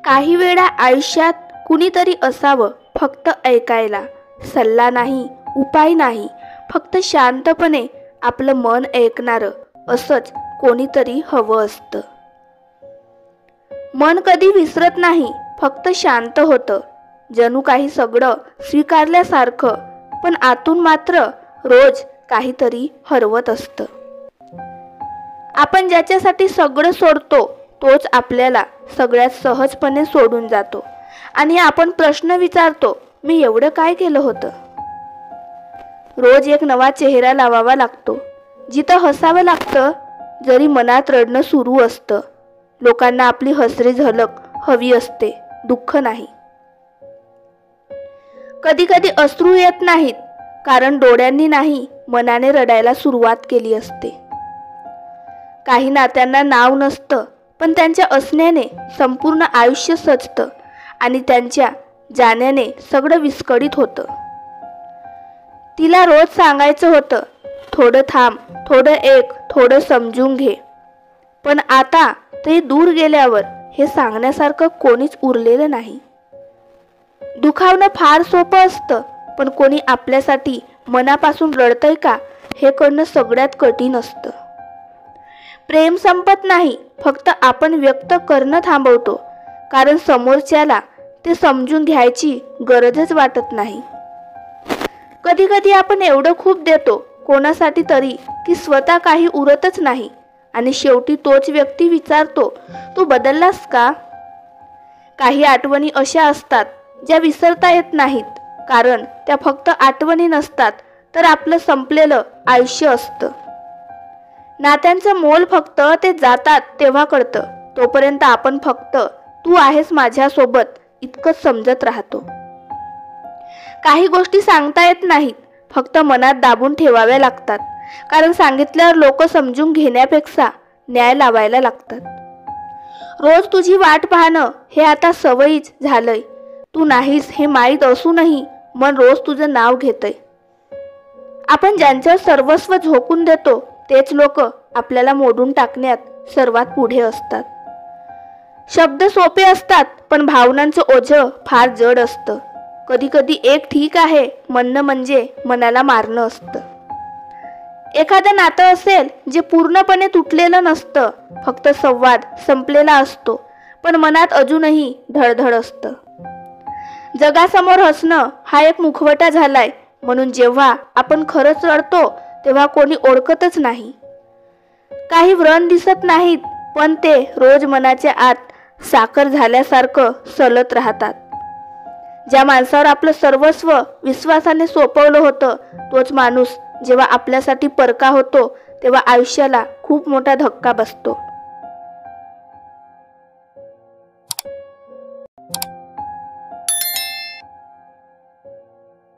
काही वेळा आयुष्यात कुणीतरी असावं फक्त ऐकायला, सल्ला नाही, उपाय नाही, फक्त शांतपणे आपलं मन ऐकणारं असंच कोणीतरी हवं असतं. मन कधी विसरत नाही, फक्त शांत होतं, जणू काही सगळं स्वीकारल्यासारखं, पण आतून मात्र रोज काहीतरी हरवत असतं. आपण ज्याच्यासाठी सगळं सोडतो तोच आपल्याला सगळ्यात सहजपणे सोडून जातो आणि आपण प्रश्न विचारतो, मी एवढं काय केलं होतं? रोज एक नवा चेहरा लावावा लागतो, जिथं हसावं लागतं जरी मनात रडणं सुरू असतं. लोकांना आपली हसरी झलक हवी असते, दुःख नाही. कधी कधी अश्रू येत नाहीत, कारण डोळ्यांनी नाही मनाने रडायला सुरुवात केली असते. काही नात्यांना नाव नसतं, पण त्यांच्या असण्याने संपूर्ण आयुष्य सजतं आणि त्यांच्या जाण्याने सगळं विस्कळीत होतं. तिला रोज सांगायचं होतं, थोडं थांब, थोडं ऐक, थोडं समजून घे. पण आता ते दूर गेल्यावर हे सांगण्यासारखं कोणीच उरलेलं नाही. दुखावणं फार सोपं असतं, पण कोणी आपल्यासाठी मनापासून रडतंय का हे कळणं सगळ्यात कठीण असतं. प्रेम संपत नाही, फक्त आपण व्यक्त करणं थांबवतो, कारण समोरच्याला ते समजून घ्यायची गरजच वाटत नाही. कधी कधी आपण एवढं खूप देतो कोणासाठी तरी की स्वतः काही उरतच नाही, आणि शेवटी तोच व्यक्ती विचारतो, तू बदललास का? काही आठवणी अशा असतात ज्या विसरता येत नाहीत, कारण त्या फक्त आठवणी नसतात, तर आपलं संपलेलं आयुष्य असतं. नात्यांचं मोल फक्त ते जातात तेव्हा कळतं, तोपर्यंत आपण फक्त तू आहेस माझ्यासोबत इतकंच समजत राहतो. काही गोष्टी सांगता येत नाहीत, फक्त मनात दाबून ठेवाव्या लागतात, कारण सांगितल्यावर लोक समजून घेण्यापेक्षा न्याय लावायला लागतात. रोज तुझी वाट पाहणं हे आता सवयीच झालंय. तू नाहीस हे माहीत असूनही मन रोज तुझं नाव घेतंय. आपण ज्यांच्यावर सर्वस्व झोकून देतो तेच लोक आपल्याला मोडून टाकण्यात सर्वात पुढे असतात. शब्द सोपे असतात, पण भावनांचं ओझं फार जड असतं. कधी कधी एक ठीक आहे म्हणणं म्हणजे मनाला मारणं असतं. एखादं नातं असेल जे पूर्णपणे तुटलेलं नसतं, फक्त संवाद संपलेला असतो, पण मनात अजूनही धडधड असतं. जगासमोर हसणं हा एक मुखवटा झालाय, म्हणून जेव्हा आपण खरंच रडतो तेव्हा कोणी ओळखतच नाही. काही व्रण दिसत नाहीत, पण ते रोज मनाच्या आत साखर झाल्यासारखं सलत राहतात. ज्या माणसावर आपलं सर्वस्व विश्वासाने सोपवलं होतं तोच माणूस जेव्हा आपल्यासाठी परका होतो तेव्हा आयुष्याला खूप मोठा धक्का बसतो.